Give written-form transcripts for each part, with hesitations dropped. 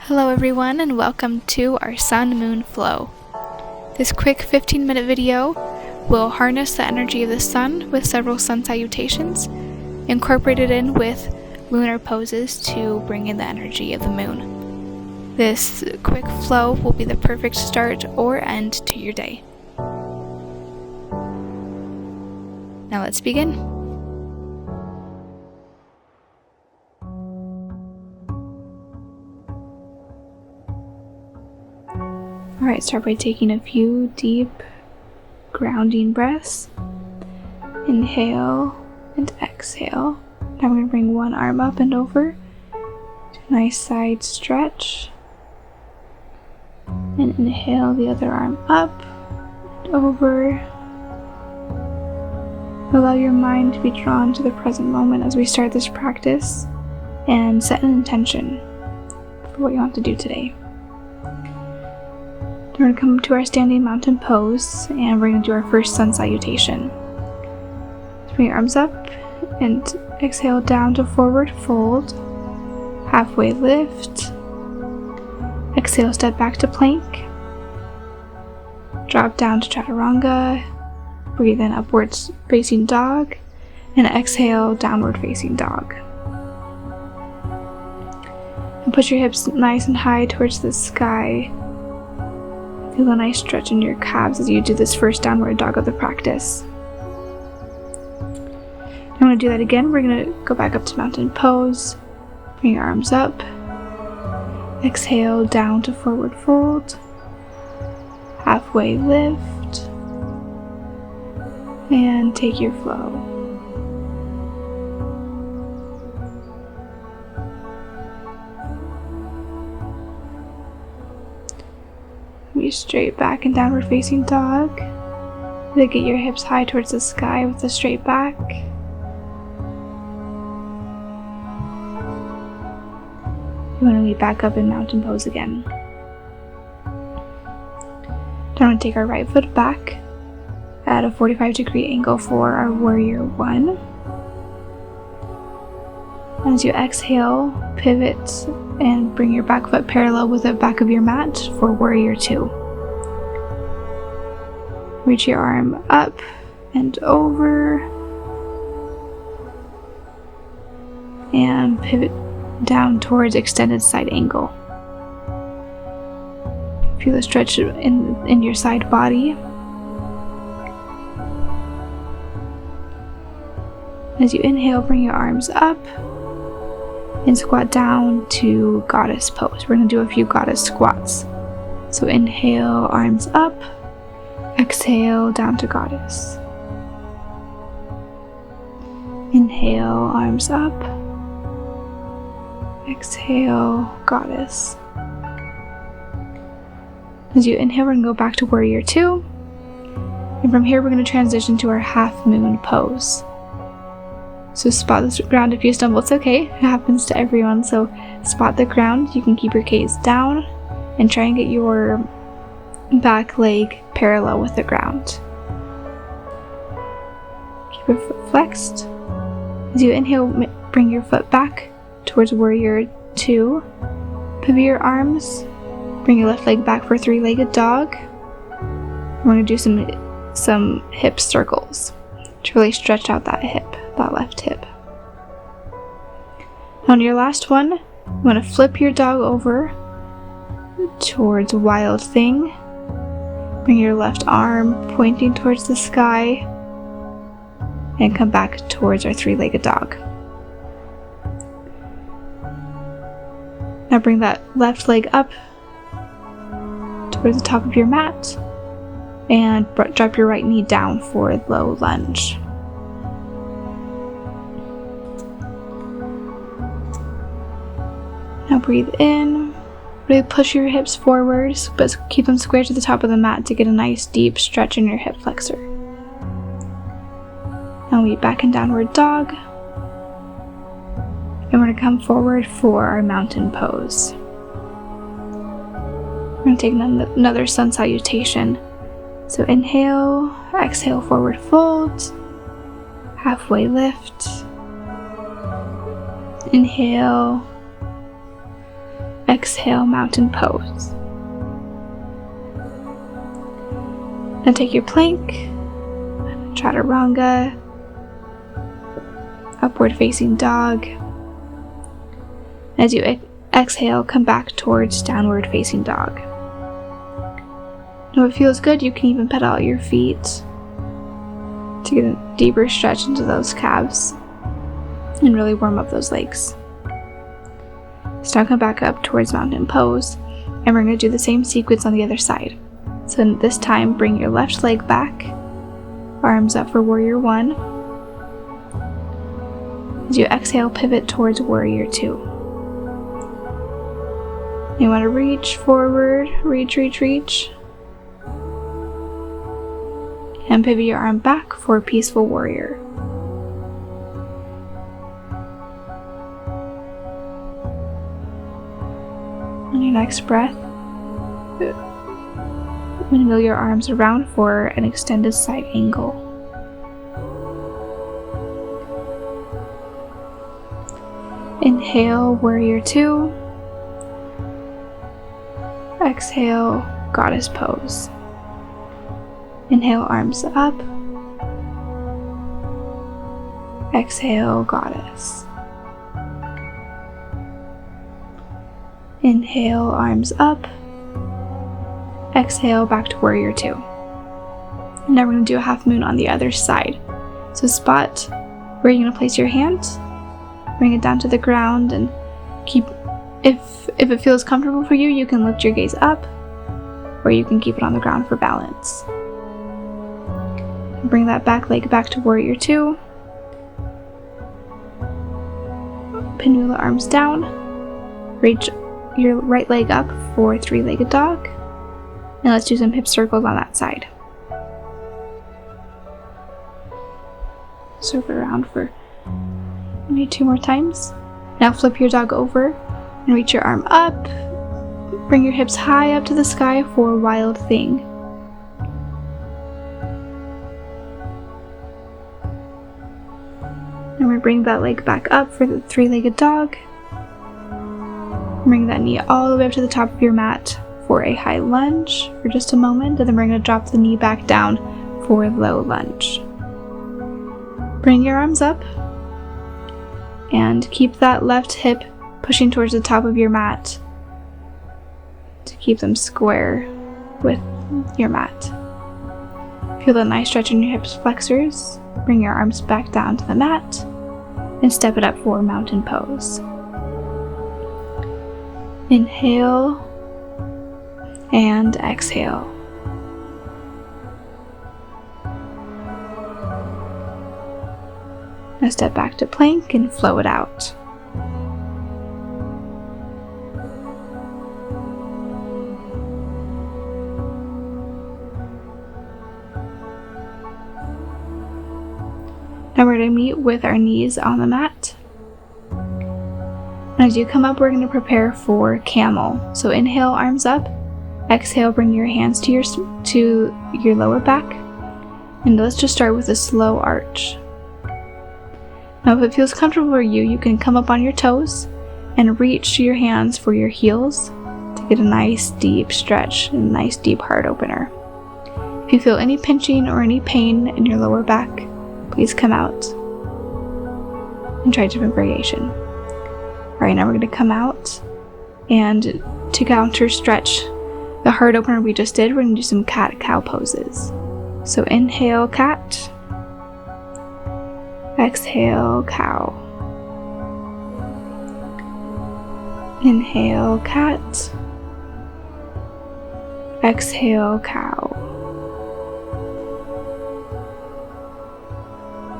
Hello everyone and welcome to our sun-moon flow. This quick 15-minute video will harness the energy of the sun with several sun salutations, incorporated in with lunar poses to bring in the energy of the moon. This quick flow will be the perfect start or end to your day. Now let's begin. Alright, start by taking a few deep grounding breaths. Inhale and exhale. Now we're going to bring one arm up and over. Do a nice side stretch. And inhale the other arm up and over. Allow your mind to be drawn to the present moment as we start this practice and set an intention for what you want to do today. We're going to come to our standing mountain pose and we're going to do our first sun salutation. So bring your arms up and exhale down to forward fold, halfway lift, exhale step back to plank, drop down to chaturanga, breathe in upwards facing dog, and exhale downward facing dog. And push your hips nice and high towards the sky. Feel a nice stretch in your calves as you do this first downward dog of the practice. I'm going to do that again. We're going to go back up to mountain pose. Bring your arms up. Exhale down to forward fold. Halfway lift. And take your flow. Be straight back and downward facing dog. Then get your hips high towards the sky with a straight back. You want to be back up in mountain pose again. Now we're going to take our right foot back at a 45-degree angle for our warrior one. As you exhale, pivot and bring your back foot parallel with the back of your mat for warrior two. Reach your arm up and over and pivot down towards extended side angle. Feel the stretch in your side body. As you inhale, bring your arms up and squat down to goddess pose. We're going to do a few goddess squats. So inhale, arms up, exhale, down to goddess. Inhale, arms up, exhale, goddess. As you inhale, we're going to go back to warrior two. And from here, we're going to transition to our half moon pose. So spot the ground. If you stumble, it's okay. It happens to everyone. So spot the ground. You can keep your gaze down and try and get your back leg parallel with the ground. Keep your foot flexed. As you inhale, bring your foot back towards warrior two. Pivot your arms. Bring your left leg back for three-legged dog. We're going to do some hip circles to really stretch out that left hip. On your last one, you want to flip your dog over towards wild thing. Bring your left arm pointing towards the sky and come back towards our three-legged dog. Now bring that left leg up towards the top of your mat and drop your right knee down for low lunge. Now breathe in, really push your hips forward, but keep them square to the top of the mat to get a nice deep stretch in your hip flexor. Now we back in downward dog, and we're going to come forward for our mountain pose. We're going to take another sun salutation. So inhale, exhale, forward fold, halfway lift, inhale, Exhale, mountain pose. Then take your plank, chaturanga, upward facing dog. As you exhale, come back towards downward facing dog. Now if it feels good, you can even pedal out your feet to get a deeper stretch into those calves and really warm up those legs. So now come back up towards mountain pose, and we're going to do the same sequence on the other side. So this time, bring your left leg back, arms up for warrior 1. As you exhale, pivot towards warrior 2. You want to reach forward, reach, and pivot your arm back for peaceful warrior. On your next breath, windmill your arms around for an extended side angle. Inhale, warrior 2. Exhale, goddess pose. Inhale, arms up. Exhale, goddess. Inhale, arms up. Exhale, back to warrior 2. And now we're going to do a half moon on the other side. So spot where you're going to place your hand, bring it down to the ground, and keep, if it feels comfortable for you, you can lift your gaze up, or you can keep it on the ground for balance. Bring that back leg back to warrior 2. Pinwheel the arms down. Reach your right leg up for three-legged dog. And let's do some hip circles on that side. Circle around for maybe 2 more times. Now flip your dog over and reach your arm up. Bring your hips high up to the sky for wild thing. And we bring that leg back up for the three-legged dog. Bring that knee all the way up to the top of your mat for a high lunge for just a moment, and then we're going to drop the knee back down for a low lunge. Bring your arms up and keep that left hip pushing towards the top of your mat to keep them square with your mat. Feel that nice stretch in your hips flexors. Bring your arms back down to the mat and step it up for mountain pose. Inhale and exhale. Now step back to plank and flow it out. Now we're going to meet with our knees on the mat. And as you come up, we're going to prepare for camel. So inhale, arms up. Exhale, bring your hands to your lower back. And let's just start with a slow arch. Now if it feels comfortable for you, you can come up on your toes and reach your hands for your heels to get a nice deep stretch and a nice deep heart opener. If you feel any pinching or any pain in your lower back, please come out and try a different variation. Alright, now we're going to come out, and to counter stretch the heart opener we just did, we're going to do some cat-cow poses. So inhale, cat. Exhale, cow. Inhale, cat. Exhale, cow.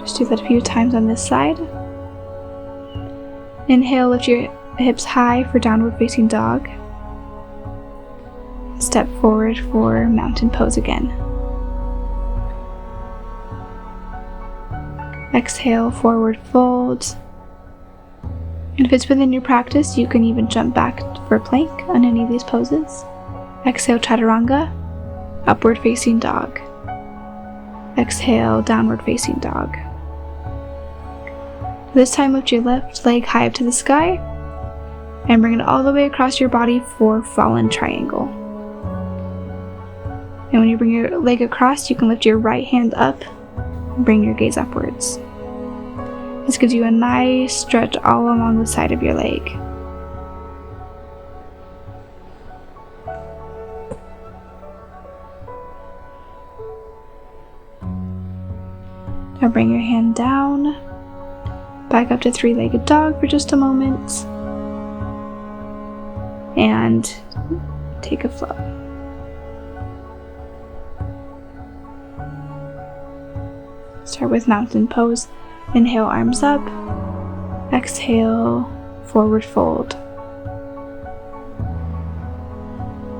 Just do that a few times on this side. Inhale, lift your hips high for downward facing dog. Step forward for mountain pose again. Exhale, forward fold. And if it's within your practice, you can even jump back for plank on any of these poses. Exhale, chaturanga, upward facing dog. Exhale, downward facing dog. This time lift your left leg high up to the sky. and bring it all the way across your body for fallen triangle. And when you bring your leg across, you can lift your right hand up and bring your gaze upwards. This gives you a nice stretch all along the side of your leg. Now bring your hand down, back up to three-legged dog for just a moment, and take a flow. Start with mountain pose. Inhale, arms up. Exhale, forward fold.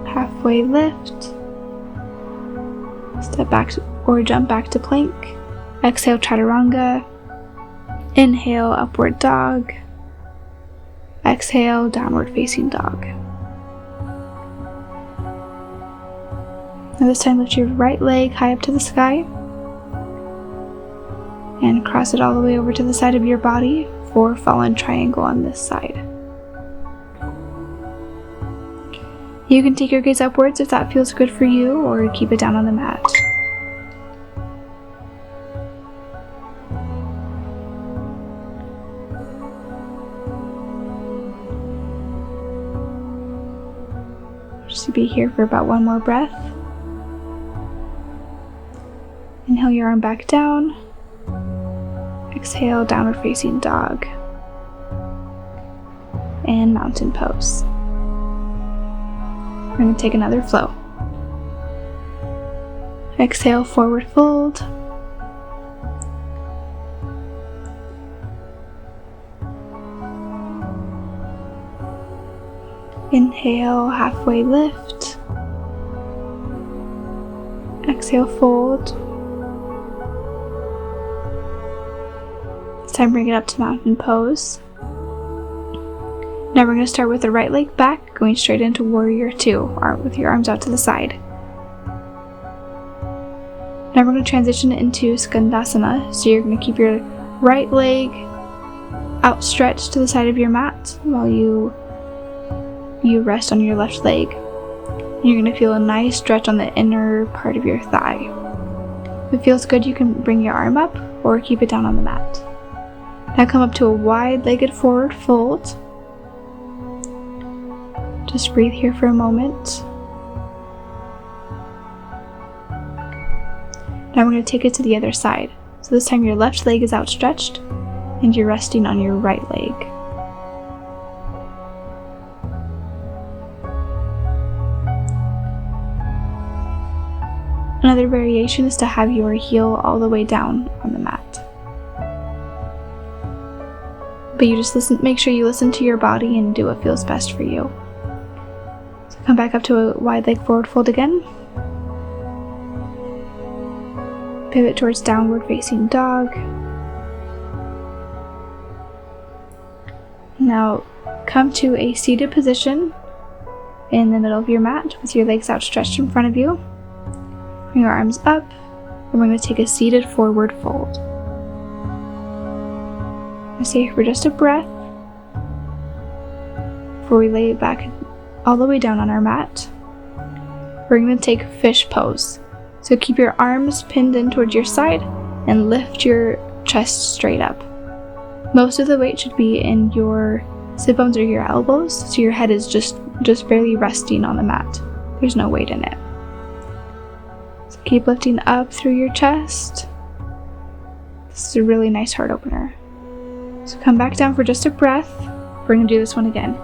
Halfway lift. Step back or jump back to plank. Exhale, chaturanga. Inhale, upward dog. Exhale, downward facing dog. Now this time lift your right leg high up to the sky and cross it all the way over to the side of your body for fallen triangle on this side. You can take your gaze upwards if that feels good for you, or keep it down on the mat. Just be here for about one more breath. Inhale your arm back down. Exhale, downward facing dog. And mountain pose. We're going to take another flow. Exhale, forward fold. Inhale, halfway lift. Exhale, fold. This time bring it up to mountain pose. Now we're going to start with the right leg back, going straight into warrior two, with your arms out to the side. Now we're going to transition into skandasana, so you're going to keep your right leg outstretched to the side of your mat while you rest on your left leg. You're going to feel a nice stretch on the inner part of your thigh. If it feels good, you can bring your arm up or keep it down on the mat. Now come up to a wide-legged forward fold. Just breathe here for a moment. Now we're going to take it to the other side. So this time your left leg is outstretched and you're resting on your right leg. Another variation is to have your heel all the way down on the mat. But you just make sure you listen to your body and do what feels best for you. So come back up to a wide leg forward fold again. Pivot towards downward facing dog. Now come to a seated position in the middle of your mat with your legs outstretched in front of you. Bring your arms up, and we're going to take a seated forward fold. Now stay here for just a breath before we lay it back all the way down on our mat. We're going to take fish pose. So keep your arms pinned in towards your side and lift your chest straight up. Most of the weight should be in your sit bones or your elbows, so your head is just barely resting on the mat. There's no weight in it. So keep lifting up through your chest. This is a really nice heart opener. So come back down for just a breath. We're going to do this one again.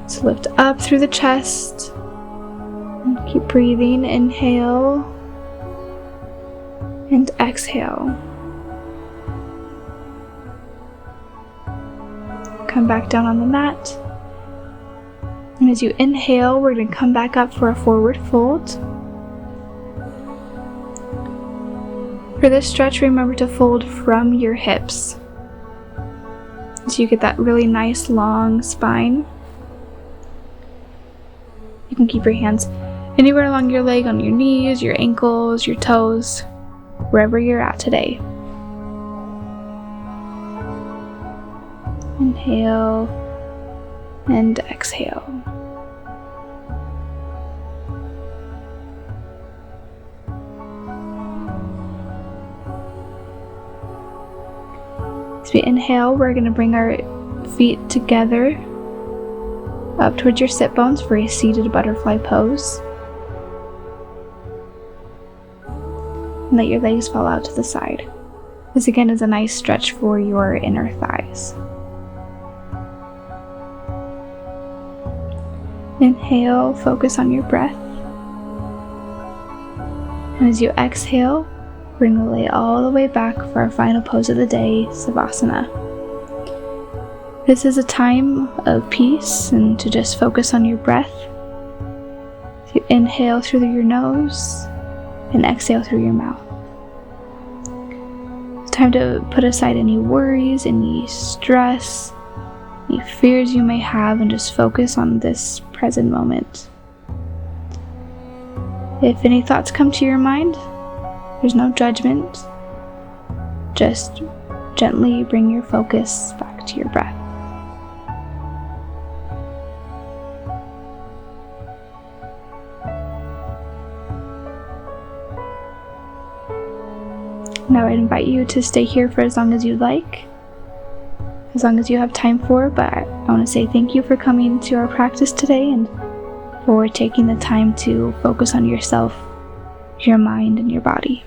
So lift up through the chest. And keep breathing. Inhale. And exhale. Come back down on the mat. And as you inhale, we're going to come back up for a forward fold. For this stretch, remember to fold from your hips, so you get that really nice long spine. You can keep your hands anywhere along your leg, on your knees, your ankles, your toes, wherever you're at today. Inhale and exhale. As we inhale, we're going to bring our feet together up towards your sit bones for a seated butterfly pose. And let your legs fall out to the side. This again is a nice stretch for your inner thighs. Inhale, focus on your breath. And as you exhale, bring the leg all the way back for our final pose of the day, Savasana. This is a time of peace and to just focus on your breath. So you inhale through your nose and exhale through your mouth. It's time to put aside any worries, any stress, any fears you may have, and just focus on this present moment. If any thoughts come to your mind, there's no judgment. Just gently bring your focus back to your breath. Now I invite you to stay here for as long as you'd like, as long as you have time for, but I want to say thank you for coming to our practice today and for taking the time to focus on yourself, your mind, and your body.